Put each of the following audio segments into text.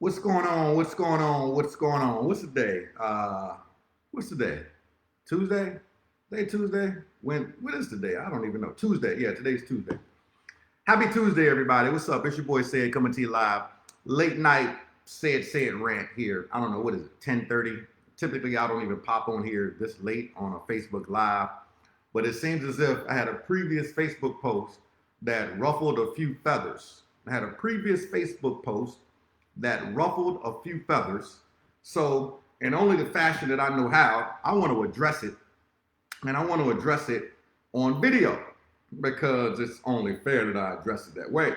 What's going on? What's going on? What's going on? What's the day? What's the day? Tuesday? Today Tuesday? When is the day? I don't even know. Tuesday. Yeah, today's Tuesday. Happy Tuesday, everybody. What's up? It's your boy Ced coming to you live. Late night Ced rant here. I don't know, what is it, 10:30? Typically I don't even pop on here this late on a Facebook Live. But it seems as if I had a previous Facebook post that ruffled a few feathers. I had a previous Facebook post that ruffled a few feathers. So, in only the fashion that I know how, I want to address it. And I want to address it on video because it's only fair that I address it that way.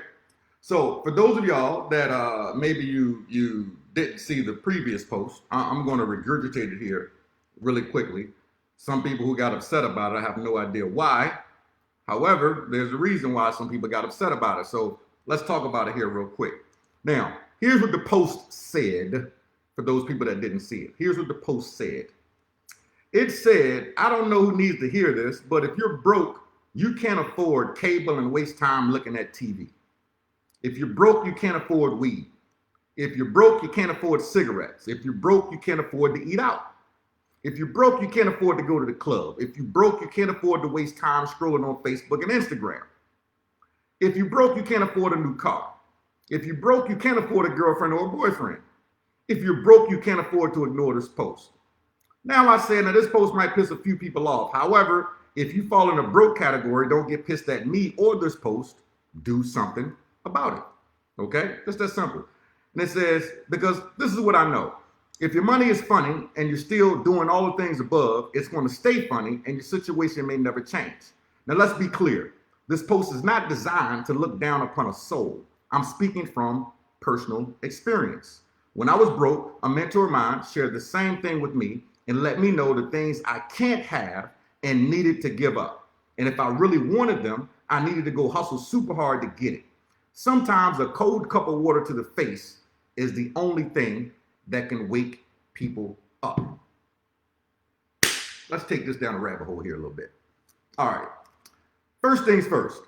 So, for those of y'all that maybe you didn't see the previous post, I'm going to regurgitate it here really quickly. Some people who got upset about it, I have no idea why. However, there's a reason why some people got upset about it. So, let's talk about it here real quick. Now, here's what the post said for those people that didn't see it. Here's what the post said. It said, I don't know who needs to hear this, but if you're broke, you can't afford cable and waste time looking at TV. If you're broke, you can't afford weed. If you're broke, you can't afford cigarettes. If you're broke, you can't afford to eat out. If you're broke, you can't afford to go to the club. If you're broke, you can't afford to waste time scrolling on Facebook and Instagram. If you're broke, you can't afford a new car. If you're broke, you can't afford a girlfriend or a boyfriend. If you're broke, you can't afford to ignore this post. Now I say, now this post might piss a few people off. However, if you fall in the broke category, don't get pissed at me or this post. Do something about it. Okay? Just that simple. And it says, because this is what I know. If your money is funny and you're still doing all the things above, it's going to stay funny and your situation may never change. Now let's be clear. This post is not designed to look down upon a soul. I'm speaking from personal experience. When I was broke, a mentor of mine shared the same thing with me and let me know the things I can't have and needed to give up. And if I really wanted them, I needed to go hustle super hard to get it. Sometimes a cold cup of water to the face is the only thing that can wake people up. Let's take this down a rabbit hole here a little bit. All right. First things first.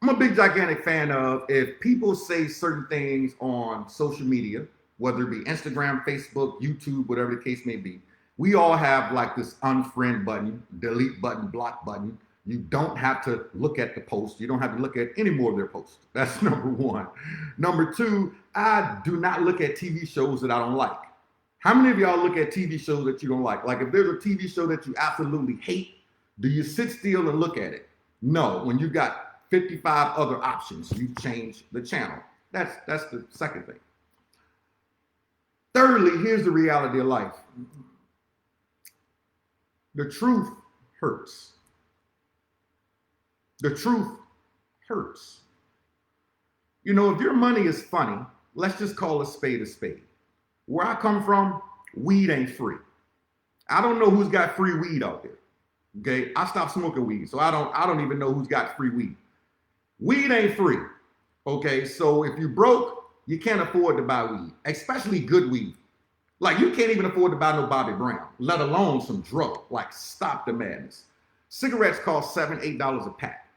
I'm a big, gigantic fan of if people say certain things on social media, whether it be Instagram, Facebook, YouTube, whatever the case may be, we all have like this unfriend button, delete button, block button. You don't have to look at the post. You don't have to look at any more of their posts. That's number one. Number two, I do not look at TV shows that I don't like. How many of y'all look at TV shows that you don't like? Like if there's a TV show that you absolutely hate, do you sit still and look at it? No. When you've got 55 other options, you change the channel. That's the second thing. Thirdly, here's the reality of life. The truth hurts. The truth hurts. You know, if your money is funny, let's just call a spade a spade. Where I come from, weed ain't free. I don't know who's got free weed out there. Okay, I stopped smoking weed, so I don't even know who's got free weed. Weed ain't free. Okay, so if you're broke, you can't afford to buy weed, especially good weed. Like you can't even afford to buy no Bobby Brown, let alone some drug. Like stop the madness. Cigarettes cost $7, $8 a pack.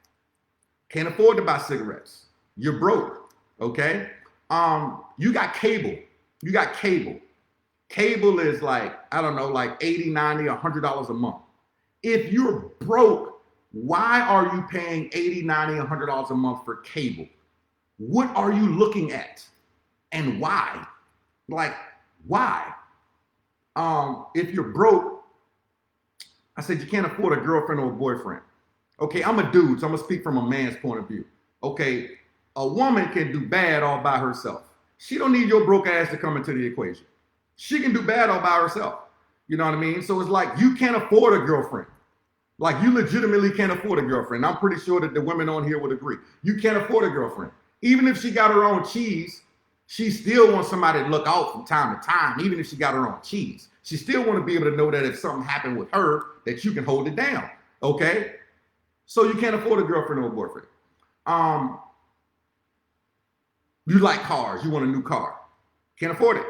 Can't afford to buy cigarettes. You're broke. Okay. You got cable. You got cable. Cable is like, I don't know, like $80, $90, $100 a month. If you're broke, why are you paying $80, $90, $100 a month for cable? What are you looking at? And why? Like, why? If you're broke, I said you can't afford a girlfriend or a boyfriend. Okay, I'm a dude, so I'm gonna speak from a man's point of view. Okay, a woman can do bad all by herself. She don't need your broke ass to come into the equation. She can do bad all by herself. You know what I mean? So it's like you can't afford a girlfriend. Like you legitimately can't afford a girlfriend. I'm pretty sure that the women on here would agree. You can't afford a girlfriend. Even if she got her own cheese, she still wants somebody to look out from time to time, even if she got her own cheese. She still want to be able to know that if something happened with her, that you can hold it down. Okay? So you can't afford a girlfriend or a boyfriend. You like cars. You want a new car. Can't afford it.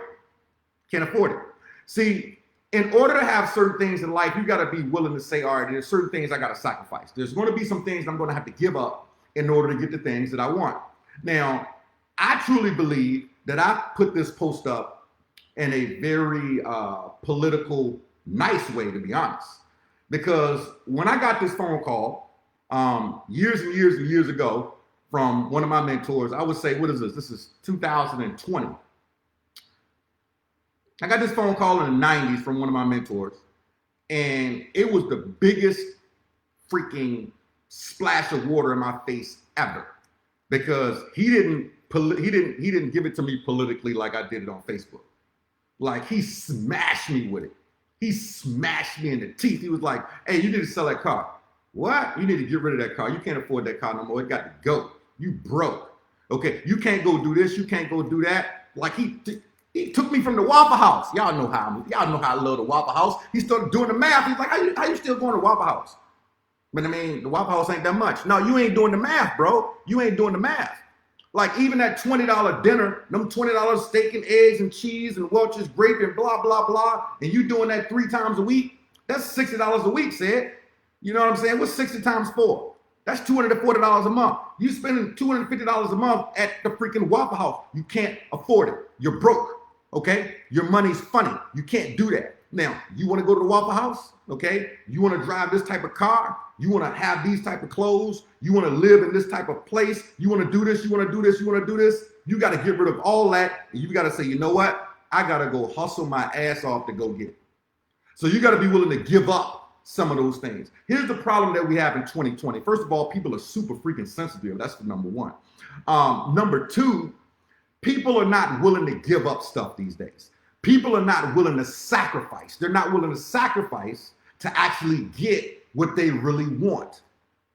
Can't afford it. See, in order to have certain things in life, you got to be willing to say, all right, there's certain things I got to sacrifice. There's going to be some things I'm going to have to give up in order to get the things that I want. Now, I truly believe that I put this post up in a very political, nice way, to be honest. Because when I got this phone call years and years and years ago from one of my mentors, I would say, what is this? This is 2020. I got this phone call in the 90s from one of my mentors, and it was the biggest freaking splash of water in my face ever, because he didn't give it to me politically like I did it on Facebook. Like, he smashed me with it. He smashed me in the teeth. He was like, hey, you need to sell that car. What? You need to get rid of that car. You can't afford that car no more. It got to go. You broke. Okay, you can't go do this. You can't go do that. Like, he took me from the Waffle House. Y'all know how I love the Waffle House. He started doing the math. He's like, how you still going to Waffle House? But I mean, the Waffle House ain't that much. No, you ain't doing the math, bro. You ain't doing the math. Like, even that $20 dinner, them $20 steak and eggs and cheese and Welch's grape and blah, blah, blah, and you doing that 3 times a week, that's $60 a week, Sid. You know what I'm saying? What's 60 times 4? That's $240 a month. You spending $250 a month at the freaking Waffle House. You can't afford it. You're broke, okay? Your money's funny. You can't do that. Now, you want to go to the Waffle House, okay? You want to drive this type of car? You want to have these type of clothes? You want to live in this type of place? You want to do this? You want to do this? You want to do this? You got to get rid of all that. And you got to say, you know what? I got to go hustle my ass off to go get it. So you got to be willing to give up some of those things. Here's the problem that we have in 2020. First of all, people are super freaking sensitive. That's the number one. Number two, people are not willing to give up stuff these days. People are not willing to sacrifice. They're not willing to sacrifice to actually get what they really want.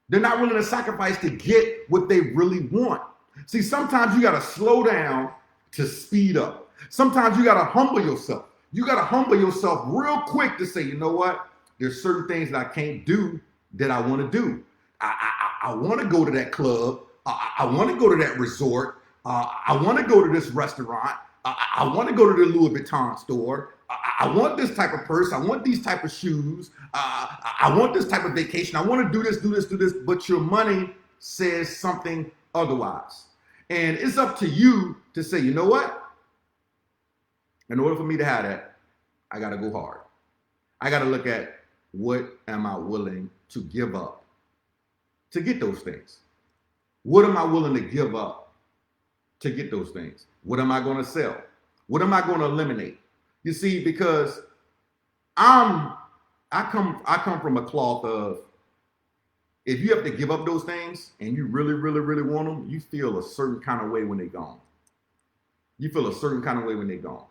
They're not willing to sacrifice to get what they really want. See, sometimes you got to slow down to speed up. Sometimes you got to humble yourself. You got to humble yourself real quick to say, you know what? There's certain things that I can't do that I want to do. I want to go to that club. I want to go to that resort. I want to go to this restaurant. I want to go to the Louis Vuitton store. I want this type of purse. I want these type of shoes. I want this type of vacation. I want to do this, but your money says something otherwise. And it's up to you to say, you know what? In order for me to have that, I got to go hard. I got to look at what am I willing to give up to get those things? What am I willing to give up to get those things? What am I going to sell? What am I going to eliminate? You see, because I come from a cloth of, if you have to give up those things and you really, really, really want them, you feel a certain kind of way when they're gone. You feel a certain kind of way when they're gone.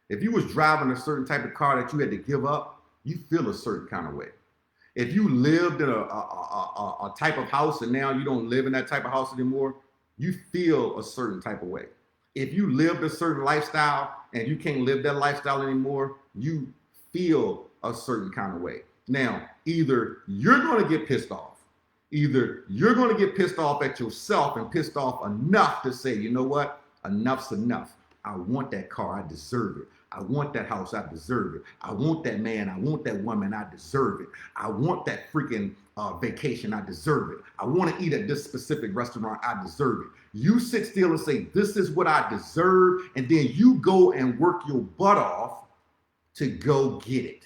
If you was driving a certain type of car that you had to give up, you feel a certain kind of way. If you lived in a type of house and now you don't live in that type of house anymore, you feel a certain type of way. If you lived a certain lifestyle and you can't live that lifestyle anymore, you feel a certain kind of way. Now, either you're going to get pissed off, either you're going to get pissed off at yourself and pissed off enough to say, you know what, enough's enough. I want that car, I deserve it. I want that house, I deserve it. I want that man, I want that woman, I deserve it. I want that freaking vacation, I deserve it. I want to eat at this specific restaurant, I deserve it. You sit still and say, this is what I deserve, and then you go and work your butt off to go get it.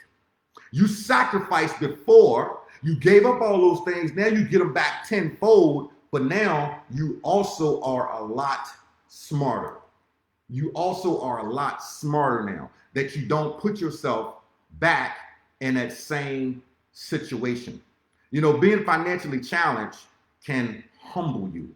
You sacrificed before, you gave up all those things, now you get them back tenfold, but now you also are a lot smarter. You also are a lot smarter now that you don't put yourself back in that same situation. You know, being financially challenged can humble you.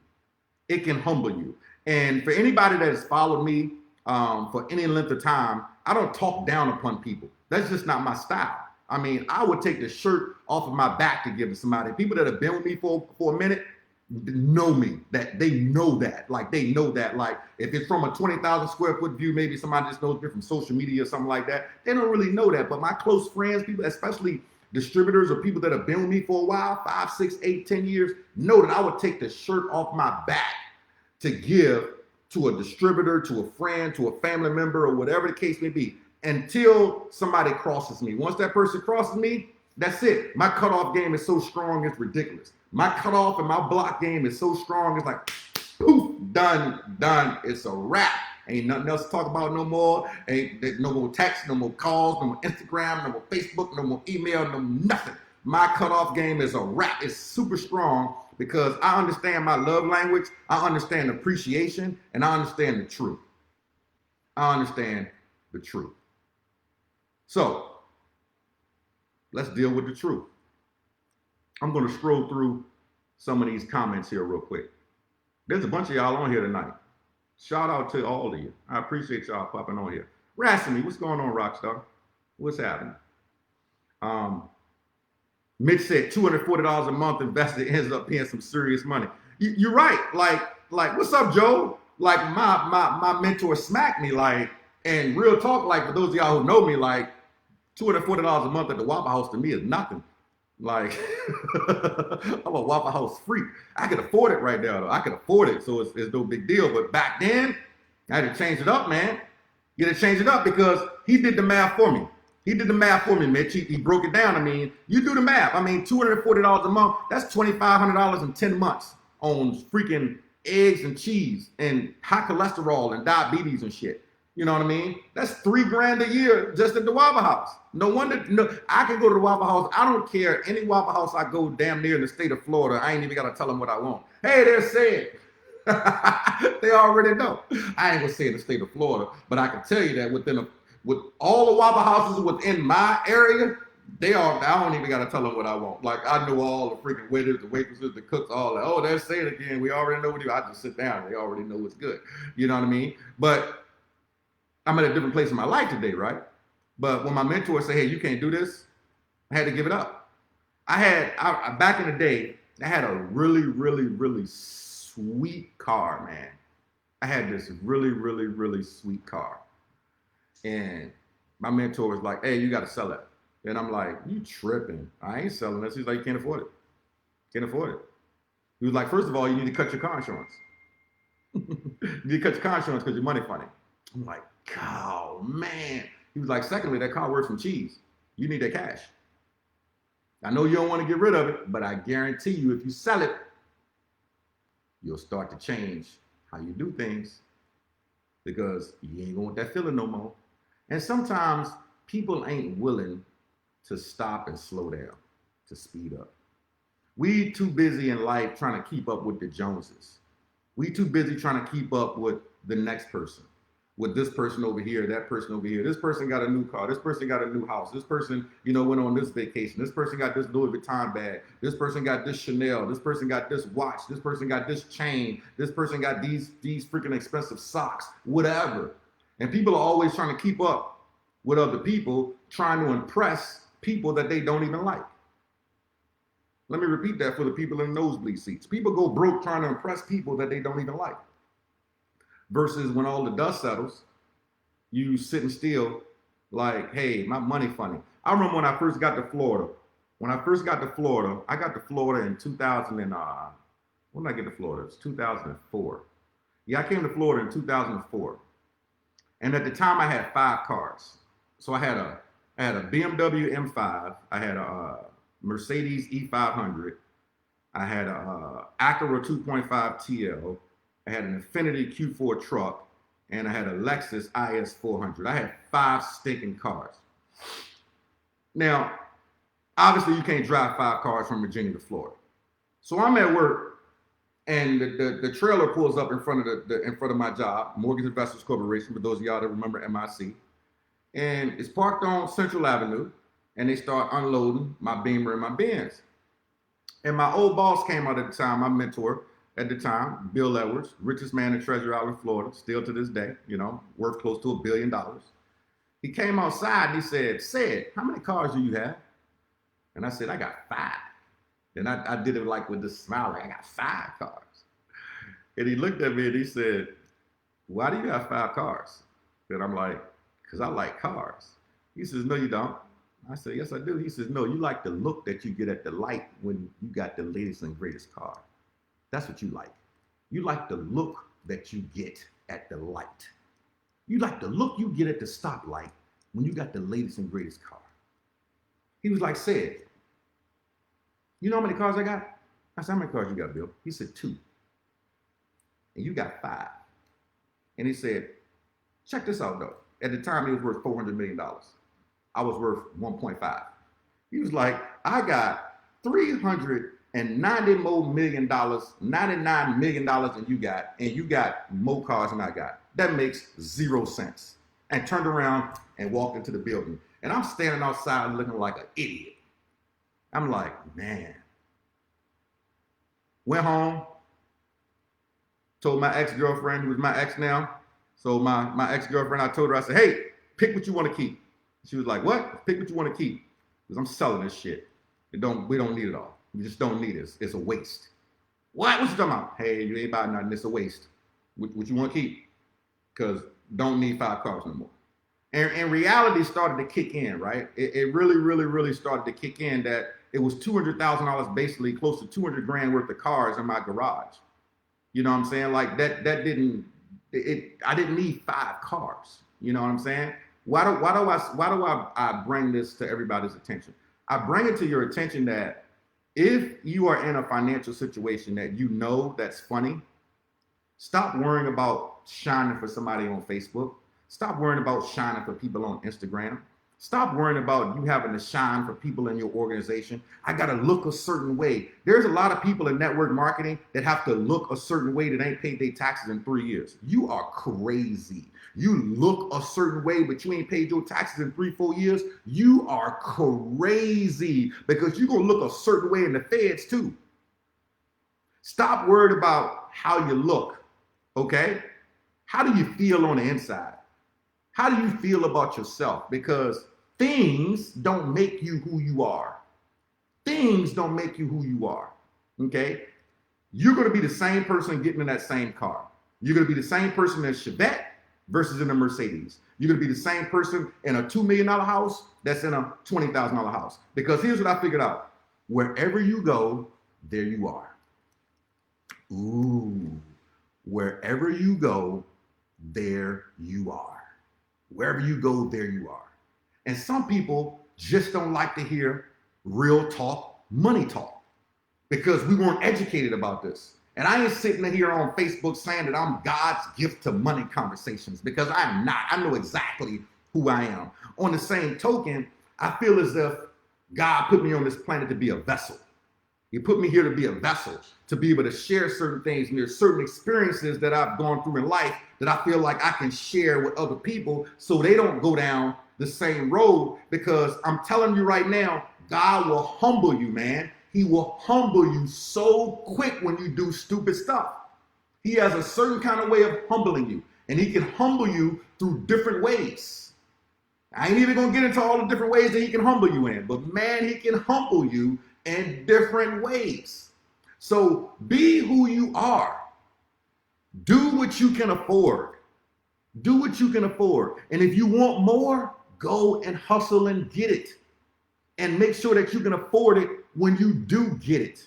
It can humble you. And for anybody that has followed me for any length of time, I don't talk down upon people. That's just not my style. I mean, I would take the shirt off of my back to give to somebody. People that have been with me for a minute know me, that they know that. Like, they know that. Like, if it's from a 20,000 square foot view, maybe somebody just knows me from social media or something like that. They don't really know that. But my close friends, people, especially distributors or people that have been with me for a while, 5, 6, 8, 10 years, know that I would take the shirt off my back to give to a distributor, to a friend, to a family member, or whatever the case may be, until somebody crosses me. Once that person crosses me, that's it. My cutoff game is so strong, it's ridiculous. My cutoff and my block game is so strong, it's like, poof, done, it's a wrap. Ain't nothing else to talk about no more. Ain't no more text, no more calls, no more Instagram, no more Facebook, no more email, no nothing. My cutoff game is a wrap. It's super strong because I understand my love language, I understand appreciation, and I understand the truth. I understand the truth. So let's deal with the truth. I'm going to scroll through some of these comments here real quick. There's a bunch of y'all on here tonight. Shout out to all of you. I appreciate y'all popping on here. Rassing what's going on, Rockstar? What's happening? Mitch said $240 a month invested ends up paying some serious money. You're right. Like, what's up, Joe? Like my mentor smacked me, like, and real talk, like for those of y'all who know me, like $240 a month at the Waffle House to me is nothing. Like, I'm a Waffle House freak. I can afford it right now, though. I can afford it, so it's no big deal. But back then, I had to change it up, man. You had to change it up because he did the math for me. He did the math for me, Mitch. He broke it down. I mean, you do the math. I mean, $240 a month, that's $2,500 in 10 months on freaking eggs and cheese and high cholesterol and diabetes and shit. You know what I mean? That's $3,000 a year just at the Waffle House. No wonder, no, I can go to the Waffle House. I don't care. Any Waffle House I go damn near in the state of Florida, I ain't even got to tell them what I want. Hey, they're saying. They already know. I ain't gonna say in the state of Florida, but I can tell you that with all the Waffle Houses within my area, I don't even gotta tell them what I want. Like, I know all the freaking waiters, the waitresses, the cooks, all that. Oh, they're saying it again. We already know what you do. I just sit down. They already know what's good. You know what I mean? But I'm at a different place in my life today, right? But when my mentor said, hey, you can't do this, I had to give it up. Back in the day, I had a really, really, really sweet car, man. I had this really, really, really sweet car. And my mentor was like, hey, you got to sell it. And I'm like, you tripping. I ain't selling this. He's like, you can't afford it. Can't afford it. He was like, first of all, you need to cut your car insurance. You need to cut your car insurance because your money funny. I'm like, oh, man. He was like, secondly, that car worth some cheese. You need that cash. I know you don't want to get rid of it, but I guarantee you if you sell it, you'll start to change how you do things because you ain't going to want that feeling no more. And sometimes people ain't willing to stop and slow down, to speed up. We too busy in life trying to keep up with the Joneses. We too busy trying to keep up with the next person, with this person over here, that person over here. This person got a new car. This person got a new house. This person, went on this vacation. This person got this Louis Vuitton bag. This person got this Chanel. This person got this watch. This person got this chain. This person got these freaking expensive socks, whatever. And people are always trying to keep up with other people, trying to impress people that they don't even like. Let me repeat that for the people in nosebleed seats. People go broke trying to impress people that they don't even like. Versus when all the dust settles, you sitting still like, hey, my money funny. I remember when I first got to Florida. I got to Florida in 2000 and, when did I get to Florida? It was 2004. Yeah, I came to Florida in 2004. And at the time I had 5 cars. So I had a BMW M5. I had a Mercedes E500. I had a Acura 2.5 TL. I had an Infiniti Q4 truck, and I had a Lexus IS 400. I had 5 stinking cars. Now, obviously, you can't drive 5 cars from Virginia to Florida. So I'm at work, and the trailer pulls up in front of my job, Mortgage Investors Corporation, for those of y'all that remember MIC, and it's parked on Central Avenue, and they start unloading my Beamer and my Benz. And my old boss came out at the time, my mentor at the time, Bill Edwards, richest man in Treasure Island, Florida, still to this day, worth close to $1 billion. He came outside and he said, how many cars do you have? And I said, I got 5. And I did it like with this smile, like I got 5 cars. And he looked at me and he said, why do you have 5 cars? And I'm like, because I like cars. He says, no, you don't. I said, yes, I do. He says, no, you like the look that you get at the light when you got the latest and greatest car. That's what you like. You like the look that you get at the light. You like the look you get at the stoplight when you got the latest and greatest car. He was like, said, you know how many cars I got? I said, how many cars you got, Bill? He said, 2. And you got 5. And he said, Check this out though. At the time, he was worth $400 million. I was worth 1.5. He was like, I got $390 more million, $99 million than you got more cars than I got. That makes 0 sense. And turned around and walked into the building. And I'm standing outside looking like an idiot. I'm like, man. Went home, told my ex-girlfriend, who's my ex now. So my ex-girlfriend, I told her, I said, hey, pick what you want to keep. She was like, what? Pick what you want to keep. Because I'm selling this shit. We don't need it all. We just don't need it. It's a waste. What? What you talking about? Hey, you ain't buying nothing. It's a waste. What you want to keep? Because don't need 5 cars no more. And reality started to kick in, right? It really started to kick in that it was $200,000, basically close to 200 grand worth of cars in my garage. You know what I'm saying? Like I didn't need 5 cars. You know what I'm saying? Why do I bring this to everybody's attention? I bring it to your attention that if you are in a financial situation that you know that's funny, stop worrying about shining for somebody on Facebook. Stop worrying about shining for people on Instagram. Stop worrying about you having to shine for people in your organization. I got to look a certain way. There's a lot of people in network marketing that have to look a certain way that ain't paid their taxes in 3 years. You are crazy. You look a certain way, but you ain't paid your taxes in 3-4 years. You are crazy because you're going to look a certain way in the feds too. Stop worried about how you look, okay? How do you feel on the inside? How do you feel about yourself? Because things don't make you who you are. Things don't make you who you are, okay? You're going to be the same person getting in that same car. You're going to be the same person in a Chevette versus in a Mercedes. You're going to be the same person in a $2 million house that's in a $20,000 house. Because here's what I figured out. Wherever you go, there you are. Ooh, wherever you go, there you are. Wherever you go, there you are. And some people just don't like to hear real talk, money talk, because we weren't educated about this. And I ain't sitting here on Facebook saying that I'm God's gift to money conversations, because I'm not. I know exactly who I am. On the same token, I feel as if God put me on this planet to be a vessel. He put me here to be a vessel, to be able to share certain things. And there's certain experiences that I've gone through in life that I feel like I can share with other people so they don't go down the same road. Because I'm telling you right now, God will humble you, man. He will humble you so quick when you do stupid stuff. He has a certain kind of way of humbling you. And he can humble you through different ways. I ain't even going to get into all the different ways that he can humble you in. But man, he can humble you in different ways. So be who you are. Do what you can afford. Do what you can afford. And if you want more, go and hustle and get it. And make sure that you can afford it when you do get it.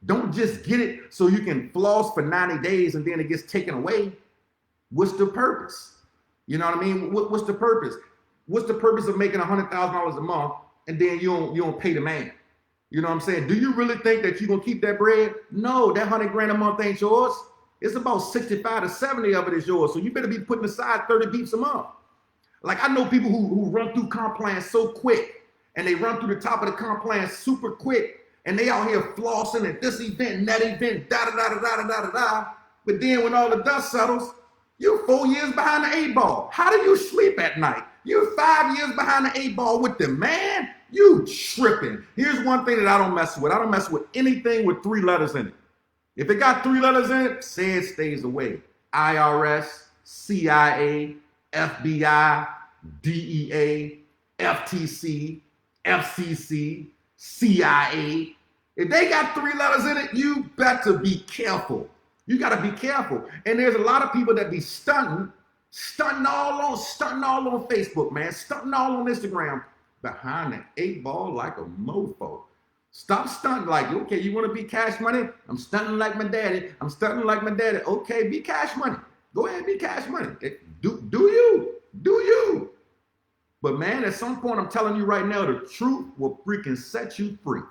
Don't just get it so you can floss for 90 days and then it gets taken away. What's the purpose? You know what I mean? What's the purpose? What's the purpose of making $100,000 a month and then you don't pay the man? You know what I'm saying? Do you really think that you're going to keep that bread? No, that 100 grand a month ain't yours. It's about 65 to 70 of it is yours. So you better be putting aside 30 beeps a month. Like I know people who run through comp plans so quick and they run through the top of the comp plan super quick and they out here flossing at this event and that event, da-da-da-da-da-da-da-da. But then when all the dust settles, you're 4 years behind the 8 ball. How do you sleep at night? You're 5 years behind the 8 ball with the man. You tripping. Here's one thing that I don't mess with. I don't mess with anything with 3 letters in it. If it got 3 letters in it, say it stays away. IRS, CIA, FBI, DEA, FTC, FCC, CIA. If they got 3 letters in it, you better be careful. You got to be careful. And there's a lot of people that be stunting all on Facebook, man, stunting all on Instagram behind the 8 ball like a mofo. Stop stunting like, okay, you want to be Cash Money? I'm stunting like my daddy. I'm stunting like my daddy. Okay, be Cash Money. Go ahead, be Cash Money. Do you? But man, at some point, I'm telling you right now, the truth will freaking set you free.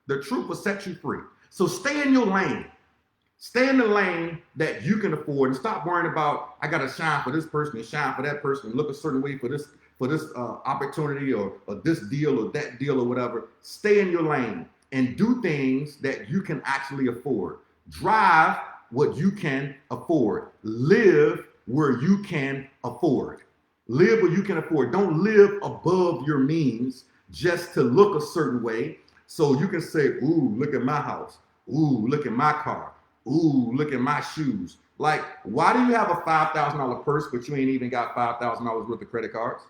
The truth will set you free. So stay in your lane. Stay in the lane that you can afford and stop worrying about, I got to shine for this person and shine for that person and look a certain way for this opportunity or this deal or that deal or whatever. Stay in your lane and do things that you can actually afford. Drive what you can afford. Live where you can afford. Live where you can afford. Don't live above your means just to look a certain way so you can say, ooh, look at my house. Ooh, look at my car. Ooh, look at my shoes. Like, why do you have a $5,000 purse, but you ain't even got $5,000 worth of credit cards?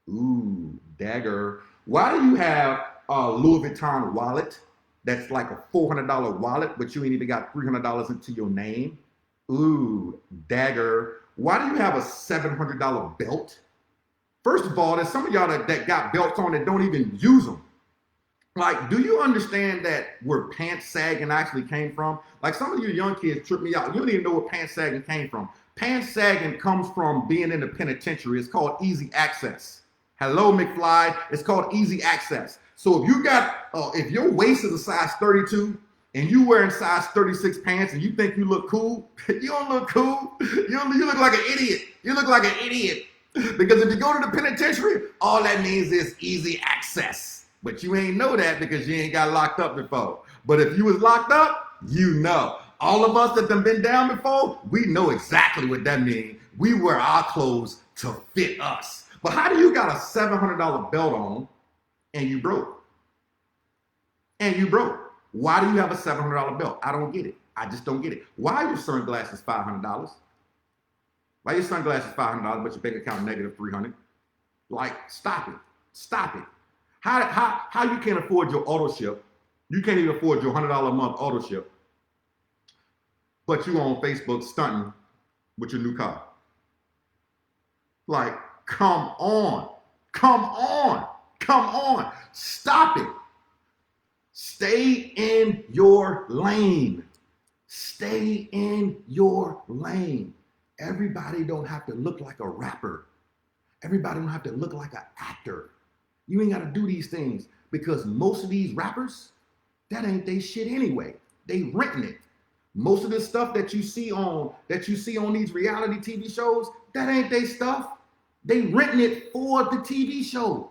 Ooh, dagger. Why do you have a Louis Vuitton wallet that's like a $400 wallet, but you ain't even got $300 into your name? Ooh, dagger. Why do you have a $700 belt? First of all, there's some of y'all that got belts on that don't even use them. Like, do you understand that where pants sagging actually came from? Like, some of you young kids trip me out. You don't even know where pants sagging came from. Pants sagging comes from being in the penitentiary. It's called easy access. Hello, McFly. It's called easy access. So if you got, if your waist is a size 32 and you wearing size 36 pants and you think you look cool, you don't look cool. You look like an idiot. You look like an idiot. Because if you go to the penitentiary, all that means is easy access. But you ain't know that because you ain't got locked up before. But if you was locked up, you know. All of us that done been down before, we know exactly what that means. We wear our clothes to fit us. But how do you got a $700 belt on and you broke? And you broke. Why do you have a $700 belt? I don't get it. I just don't get it. Why are your sunglasses $500? Why are your sunglasses $500 but your bank account negative $300? Like, stop it. Stop it. How you can't afford your auto ship? You can't even afford your $100 a month auto ship, but you on Facebook stunting with your new car. Like, come on, come on, come on. Stop it. Stay in your lane. Stay in your lane. Everybody don't have to look like a rapper. Everybody don't have to look like an actor. You ain't got to do these things because most of these rappers, that ain't they shit anyway. They renting it. Most of the stuff that you see on these reality TV shows, that ain't they stuff. They renting it for the TV show.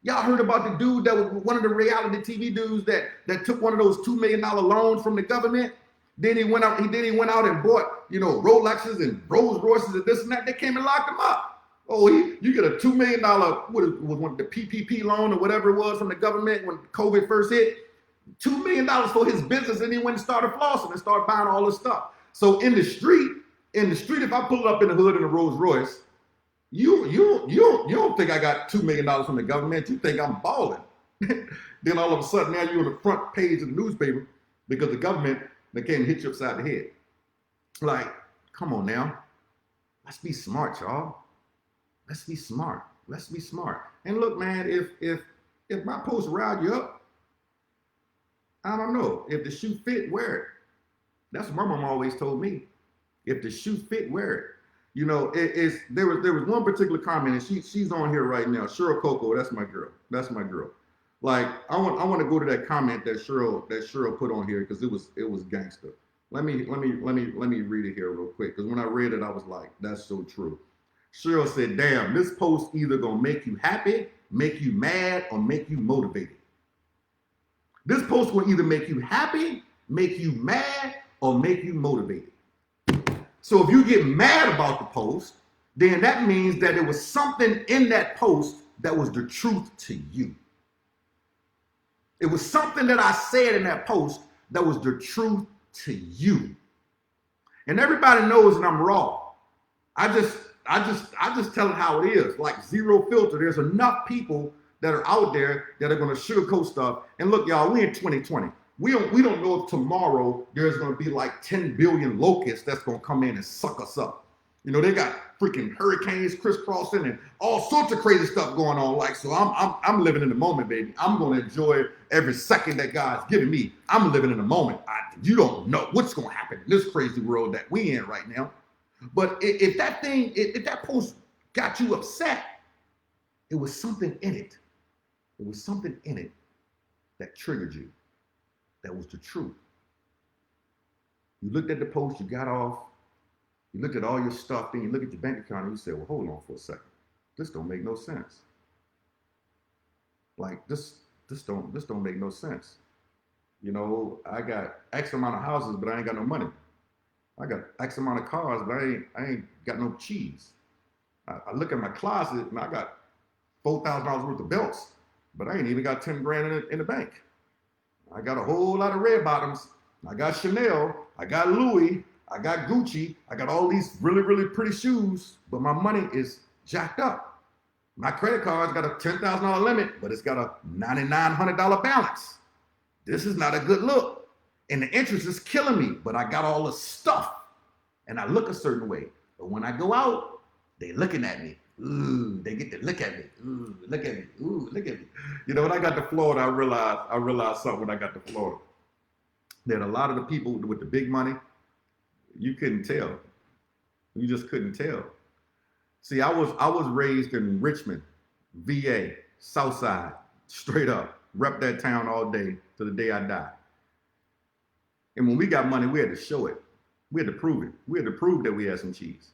Y'all heard about the dude that was one of the reality TV dudes that took one of those $2 million loans from the government. Then he went out and bought, Rolexes and Rolls Royces and this and that. They came and locked him up. Oh, you get a $2 million, the PPP loan or whatever it was from the government when COVID first hit, $2 million for his business, and he went and started flossing and started buying all this stuff. So in the street, if I pull up in the hood in a Rolls Royce, you don't think I got $2 million from the government. You think I'm balling. Then all of a sudden now you're on the front page of the newspaper because the government they came and hit you upside the head. Like, come on now. Let's be smart, y'all. Let's be smart. Let's be smart. And look, man, if my post riled you up, I don't know. If the shoe fit, wear it. That's what my mom always told me. If the shoe fit, wear it. There was one particular comment, and she's on here right now. Cheryl Coco, that's my girl. That's my girl. Like, I want to go to that comment that Cheryl put on here because it was gangster. Let me read it here real quick because when I read it, I was like, that's so true. Cheryl said, damn, this post either gonna make you happy, make you mad, or make you motivated. This post will either make you happy, make you mad, or make you motivated. So if you get mad about the post, then that means that there was something in that post that was the truth to you. It was something that I said in that post that was the truth to you. And everybody knows that I'm raw. I just tell it how it is, like zero filter. There's enough people that are out there that are going to sugarcoat stuff. And look, y'all, we in 2020. We don't know if tomorrow there's going to be like 10 billion locusts that's going to come in and suck us up. They got freaking hurricanes crisscrossing and all sorts of crazy stuff going on. Like, so I'm living in the moment, baby. I'm going to enjoy every second that God's giving me. I'm living in the moment. You don't know what's going to happen in this crazy world that we in right now. But if that post got you upset, it was something in it. It was something in it that triggered you. That was the truth. You looked at the post, you got off, you looked at all your stuff, then you look at your bank account and you say, well, hold on for a second. This don't make no sense. Like this don't make no sense. You know, I got X amount of houses, but I ain't got no money. I got X amount of cars, but I ain't got no cheese. I look at my closet and I got $4,000 worth of belts, but I ain't even got 10 grand in the bank. I got a whole lot of red bottoms. I got Chanel, I got Louis, I got Gucci, I got all these really, really pretty shoes, but my money is jacked up. My credit card's got a $10,000 limit, but it's got a $9,900 balance. This is not a good look. And the interest is killing me, but I got all the stuff. And I look a certain way. But when I go out, they looking at me. Ooh, they get to look at me. Ooh, look at me. Ooh, look at me. You know, when I got to Florida, I realized something when I got to Florida. That a lot of the people with the big money, you couldn't tell. You just couldn't tell. See, I was raised in Richmond, VA, Southside, straight up. Rep that town all day to the day I die. And when we got money, we had to show it. We had to prove it. We had to prove that we had some cheese.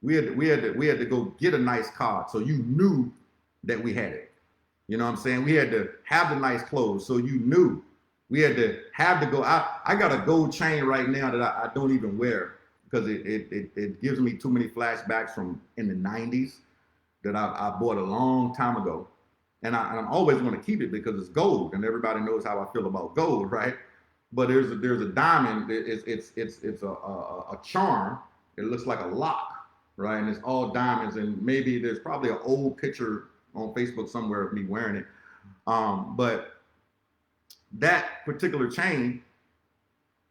We had to go get a nice car so you knew that we had it. You know what I'm saying? We had to have the nice clothes so you knew. We had to have to go. I got a gold chain right now that I don't even wear because it gives me too many flashbacks from in the 90s that I bought a long time ago. And I'm always going to keep it because it's gold and everybody knows how I feel about gold, right? But there's a diamond. It's a charm. It looks like a lock, right? And it's all diamonds. And maybe there's probably an old picture on Facebook somewhere of me wearing it. But that particular chain,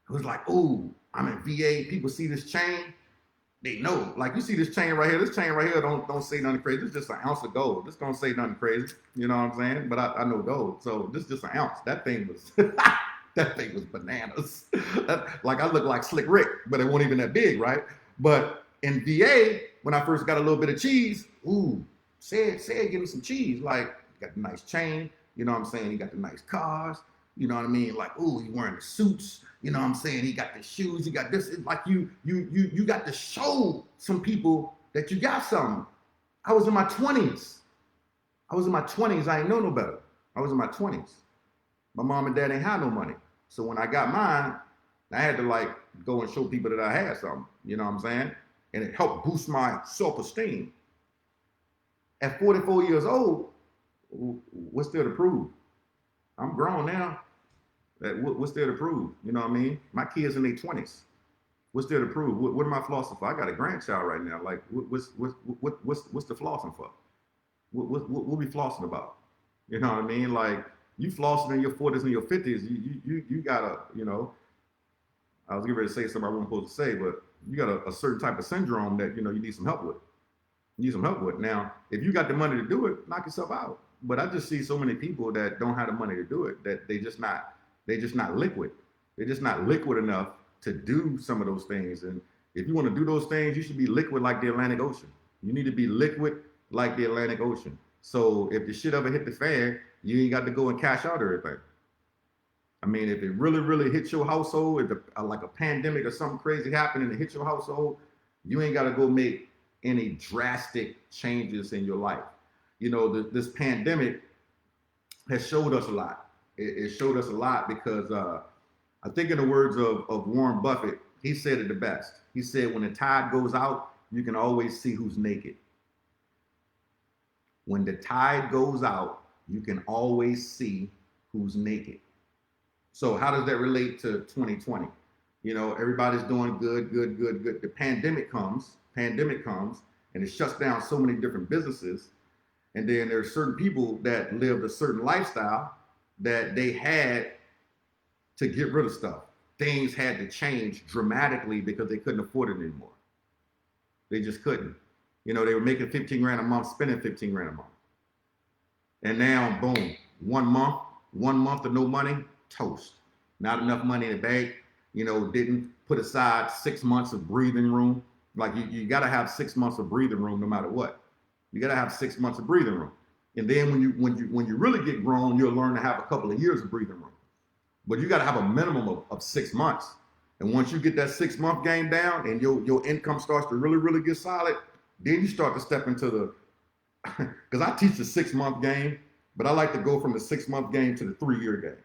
it was like, oh, I'm in VA. People see this chain, they know. Like you see this chain right here. This chain right here don't say nothing crazy. It's just an ounce of gold. This don't say nothing crazy. You know what I'm saying? But I know gold, so this is just an ounce. That thing was that thing was bananas. Like I look like Slick Rick, but it wasn't even that big, right? But in VA, when I first got a little bit of cheese, ooh, said give me some cheese. Like got the nice chain. You know what I'm saying? He got the nice cars. You know what I mean? Like, ooh, he wearing the suits. You know what I'm saying? He got the shoes. He got this. It's like you got to show some people that you got something. I was in my 20s. I ain't know no better. I was in my 20s. My mom and dad ain't had no money. So when I got mine, I had to like go and show people that I had something. You know what I'm saying? And it helped boost my self-esteem. At 44 years old, what's there to prove? I'm grown now. What's there to prove? You know what I mean? My kids in their 20s. What's there to prove? What am I flossing for? I got a grandchild right now. Like, what's the flossing for? What we flossing about? You know what I mean? Like, you flossing in your 40s and your 50s. You gotta, you know. I was getting ready to say something I wasn't supposed to say, but you got a certain type of syndrome that you need some help with. You need some help with. Now, if you got the money to do it, knock yourself out. But I just see so many people that don't have the money to do it that they're just not liquid. They're just not liquid enough to do some of those things. And if you want to do those things, you should be liquid like the Atlantic Ocean. You need to be liquid like the Atlantic Ocean. So if the shit ever hit the fan, you ain't got to go and cash out everything. I mean, if it really, really hits your household, if like a pandemic or something crazy happened and it hits your household, you ain't got to go make any drastic changes in your life. You know, this pandemic has showed us a lot. It showed us a lot because I think in the words of Warren Buffett, he said it the best. He said, when the tide goes out, you can always see who's naked. When the tide goes out, you can always see who's naked. So how does that relate to 2020? You know, everybody's doing good. The pandemic comes, and it shuts down so many different businesses. And then there's certain people that lived a certain lifestyle that they had to get rid of stuff. Things had to change dramatically because they couldn't afford it anymore. They just couldn't. You know, they were making 15 grand a month, spending 15 grand a month. And now, boom, 1 month of no money, toast. Not enough money in the bank, you know, didn't put aside 6 months of breathing room. Like you got to have 6 months of breathing room no matter what. You got to have 6 months of breathing room. And then when you really get grown, you'll learn to have a couple of years of breathing room. But you got to have a minimum of 6 months. And once you get that 6-month game down and your income starts to really, really get solid, then you start to step into the, because I teach the 6-month game, but I like to go from the 6-month game to the 3-year game.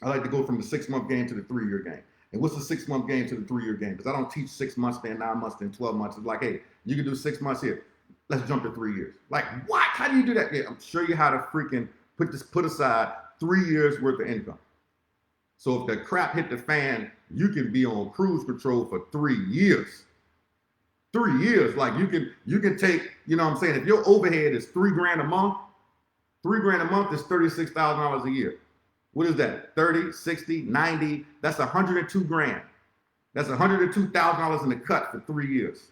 I like to go from the 6-month game to the 3-year game. And what's the 6-month game to the 3-year game? Because I don't teach 6 months, then 9 months, then 12 months. It's like, hey, you can do 6 months here. Let's jump to 3 years. Like, what? How do you do that? Yeah, I'm show you how to freaking put aside 3 years worth of income. So if the crap hit the fan, you can be on cruise control for 3 years. 3 years, like you can take, you know what I'm saying? If your overhead is $3,000 a month, $3,000 a month is $36,000 a year. What is that? 30, 60, 90, that's 102 grand. That's $102,000 in the cut for 3 years.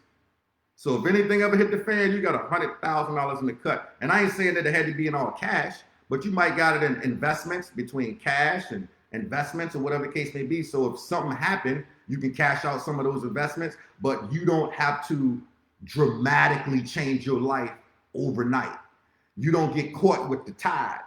So if anything ever hit the fan, you got $100,000 in the cut. And I ain't saying that it had to be in all cash, but you might got it in investments, between cash and investments or whatever the case may be. So if something happened, you can cash out some of those investments, but you don't have to dramatically change your life overnight. You don't get caught with the tide.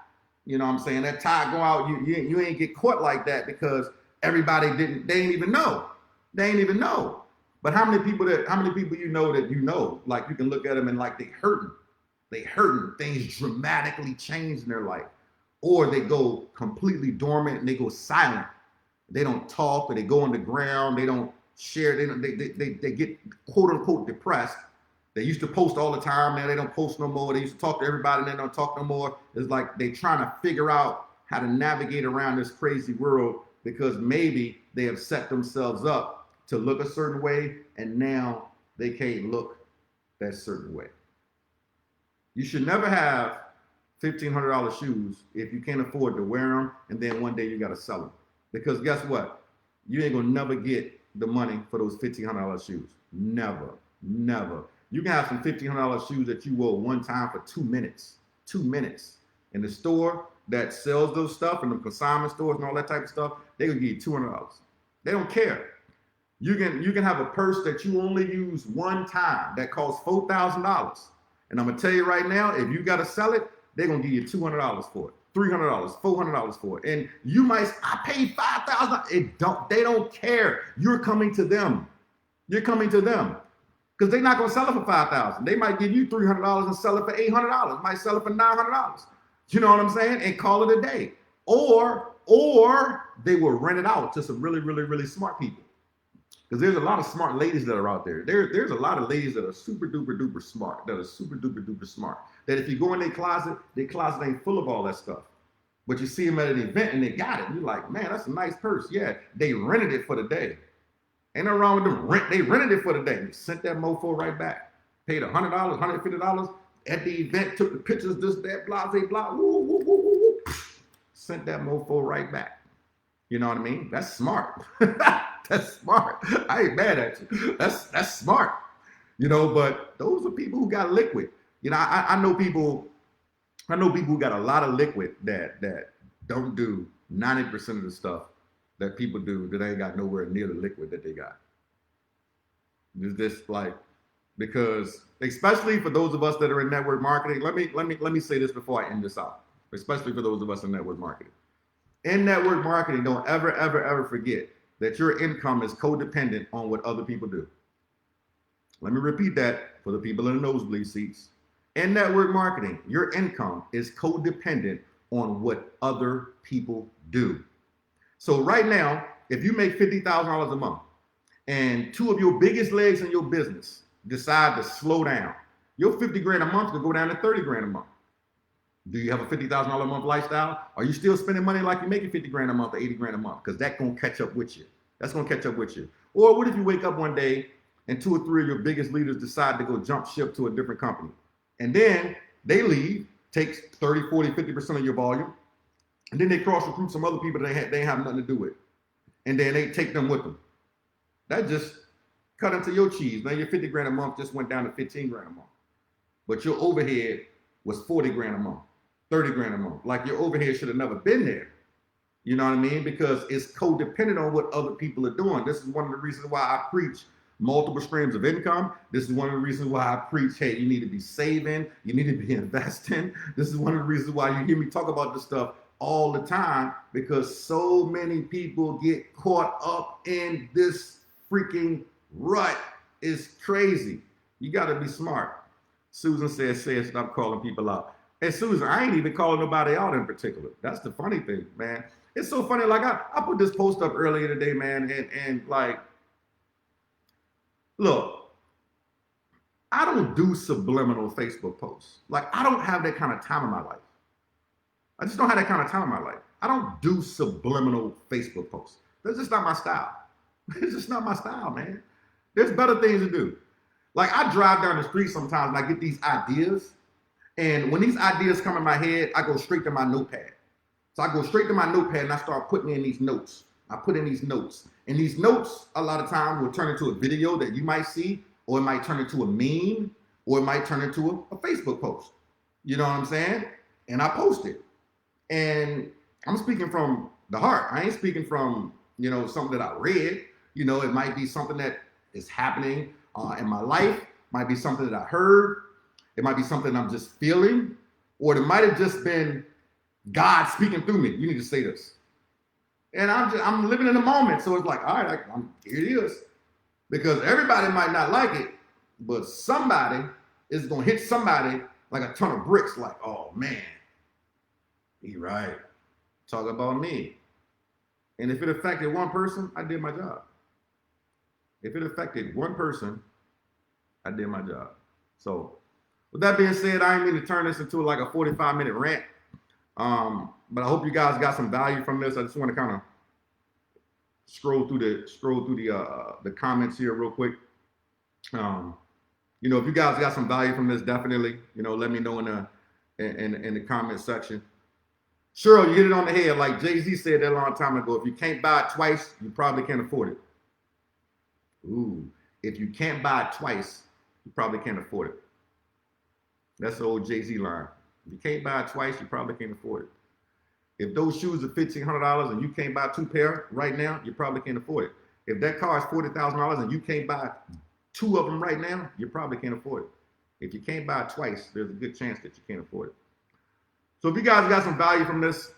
You know what I'm saying? That tide go out, you ain't get caught like that because everybody they ain't even know. They ain't even know. But how many people you know that you know, like you can look at them and like they hurting, things dramatically change in their life. Or they go completely dormant and they go silent. They don't talk, or they go on the ground, they don't share, they get quote unquote depressed. They used to post all the time, now they don't post no more. They used to talk to everybody and they don't talk no more. It's like they trying to figure out how to navigate around this crazy world because maybe they have set themselves up to look a certain way and now they can't look that certain way. You should never have $1,500 shoes if you can't afford to wear them and then one day you got to sell them. Because guess what? You ain't gonna never get the money for those $1,500 shoes. Never. You can have some $1,500 shoes that you wore one time for 2 minutes. 2 minutes. In the store that sells those stuff, in the consignment stores and all that type of stuff, they gonna give you $200. They don't care. You can have a purse that you only use one time that costs $4,000. And I'm gonna tell you right now, if you gotta sell it, they're gonna give you $200 for it. $300, $400 for it. And you might, I paid $5,000. They don't care. You're coming to them. You're coming to them. Because they're not going to sell it for $5,000. They might give you $300 and sell it for $800. Might sell it for $900. You know what I'm saying? And call it a day. Or they will rent it out to some really, really, really smart people. Because there's a lot of smart ladies that are out there. There's a lot of ladies that are super duper duper smart. That if you go in their closet ain't full of all that stuff. But you see them at an event and they got it. You're like, man, that's a nice purse. Yeah, they rented it for the day. Ain't nothing wrong with them. They rented it for the day. They sent that mofo right back. Paid $100, $150 at the event. Took the pictures, this, that, blah, blah, woo, woo, woo, woo, woo. Sent that mofo right back. You know what I mean? That's smart. That's smart. I ain't mad at you. That's smart. You know, but those are people who got liquid. You know, I know people who got a lot of liquid that don't do 90% of the stuff that people do that ain't got nowhere near the liquid that they got. It's just like, because especially for those of us that are in network marketing, let me say this before I end this out. Especially for those of us in network marketing. In network marketing, don't ever forget that your income is codependent on what other people do. Let me repeat that for the people in the nosebleed seats. In network marketing, your income is codependent on what other people do. So right now, if you make $50,000 a month and two of your biggest legs in your business decide to slow down, your 50 grand a month could go down to 30 grand a month. Do you have a $50,000 a month lifestyle? Are you still spending money like you're making 50 grand a month or 80 grand a month? Because that's going to catch up with you. That's going to catch up with you. Or what if you wake up one day and 2 or 3 of your biggest leaders decide to go jump ship to a different company? And then they leave, takes 30, 40, 50% of your volume. And then they cross recruit some other people that they have nothing to do with. And then they take them with them. That just cut into your cheese. Now your 50 grand a month just went down to 15 grand a month. But your overhead was 40 grand a month, 30 grand a month. Like your overhead should have never been there. You know what I mean? Because it's codependent on what other people are doing. This is one of the reasons why I preach multiple streams of income. This is one of the reasons why I preach, hey, you need to be saving. You need to be investing. This is one of the reasons why you hear me talk about this stuff all the time because so many people get caught up in this freaking rut. It's crazy. You got to be smart. Susan says, stop calling people out. And Susan, I ain't even calling nobody out in particular. That's the funny thing, man. It's so funny. Like I put this post up earlier today, man, and like, look, I don't do subliminal Facebook posts. Like I don't have that kind of time in my life. I just don't have that kind of time in my life. I don't do subliminal Facebook posts. That's just not my style. It's just not my style, man. There's better things to do. Like I drive down the street sometimes and I get these ideas. And when these ideas come in my head, I go straight to my notepad. So I go straight to my notepad and I start putting in these notes. I put in these notes. And these notes, a lot of times, will turn into a video that you might see, or it might turn into a meme, or it might turn into a Facebook post. You know what I'm saying? And I post it. And I'm speaking from the heart. I ain't speaking from, something that I read. It might be something that is happening in my life. Might be something that I heard. It might be something I'm just feeling. Or it might have just been God speaking through me. You need to say this. And I'm living in the moment. So it's like, all right, here it is. Because everybody might not like it, but somebody is going to hit somebody like a ton of bricks. Like, oh, man, he right. Talk about me. And if it affected one person, I did my job. If it affected one person, I did my job. So with that being said, I ain't mean to turn this into like a 45-minute rant. But I hope you guys got some value from this. I just want to kind of scroll through the comments here real quick. If you guys got some value from this, definitely, let me know in the comment section. Cheryl, you hit it on the head. Like Jay-Z said that a long time ago, if you can't buy it twice, you probably can't afford it. Ooh, if you can't buy it twice, you probably can't afford it. That's the old Jay-Z line. If you can't buy it twice, you probably can't afford it. If those shoes are $1,500 and you can't buy 2 pair right now, you probably can't afford it. If that car is $40,000 and you can't buy 2 of them right now, you probably can't afford it. If you can't buy it twice, there's a good chance that you can't afford it. So if you guys got some value from this,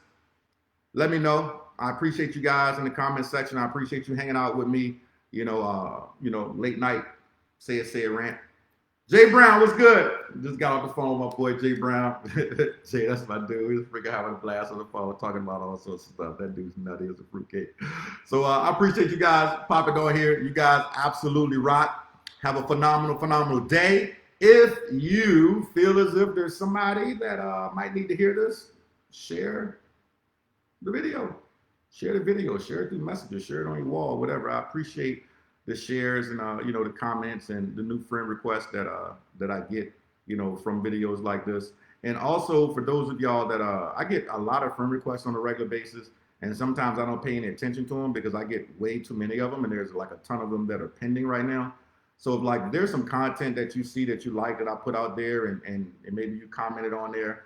let me know. I appreciate you guys in the comment section. I appreciate you hanging out with me, late night, say it rant. Jay Brown, what's good? Just got off the phone with my boy Jay Brown. Jay, that's my dude. He was freaking having a blast on the phone talking about all sorts of stuff. That dude's nutty as a fruitcake. So I appreciate you guys popping on here. You guys absolutely rock. Have a phenomenal day. If you feel as if there's somebody that might need to hear this, share the video. Share the video. Share it through messages. Share it on your wall, whatever. I appreciate the shares and the comments and the new friend requests that I get from videos like this. And also for those of y'all that I get a lot of friend requests on a regular basis, and sometimes I don't pay any attention to them because I get way too many of them, and there's like a ton of them that are pending right now. So if like there's some content that you see that you like that I put out there and maybe you commented on there,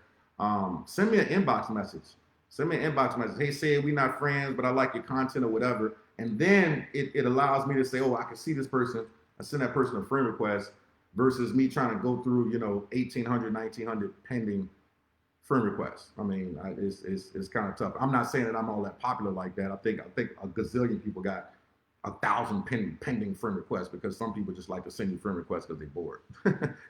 send me an inbox message. Send me an inbox message. Hey, Sid, we not friends, but I like your content or whatever. And then it allows me to say, oh, I can see this person. I send that person a friend request versus me trying to go through, 1,800, 1,900 pending friend requests. I mean, it's kind of tough. I'm not saying that I'm all that popular like that. I think a gazillion people got 1,000 pending friend requests because some people just like to send you friend requests because they're bored.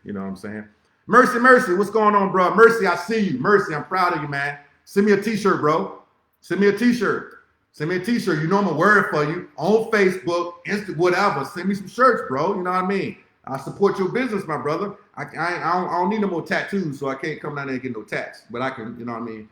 You know what I'm saying? Mercy, what's going on, bro? Mercy, I see you. Mercy, I'm proud of you, man. Send me a t-shirt, bro. Send me a t-shirt. Send me a t-shirt. You know I'm a word for you on Facebook, Insta, whatever. Send me some shirts, bro. You know what I mean? I support your business, my brother. I don't need no more tattoos, so I can't come down there and get no tats. But I can, you know what I mean?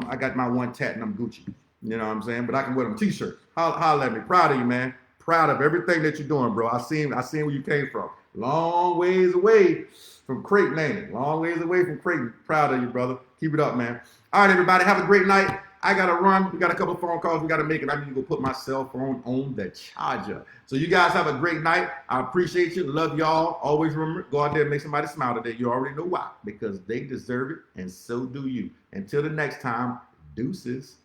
I got my one tat and I'm Gucci. You know what I'm saying? But I can wear them t-shirts. Holla at me. Proud of you, man. Proud of everything that you're doing, bro. I seen where you came from. Long ways away from Creighton, ain't it? Long ways away from Creighton. Proud of you, brother. Keep it up, man. All right, everybody. Have a great night. I got to run. We got a couple of phone calls we got to make, and I need to go put my cell phone on the charger. So you guys have a great night. I appreciate you. Love y'all. Always remember, go out there and make somebody smile today. You already know why. Because they deserve it, and so do you. Until the next time, deuces.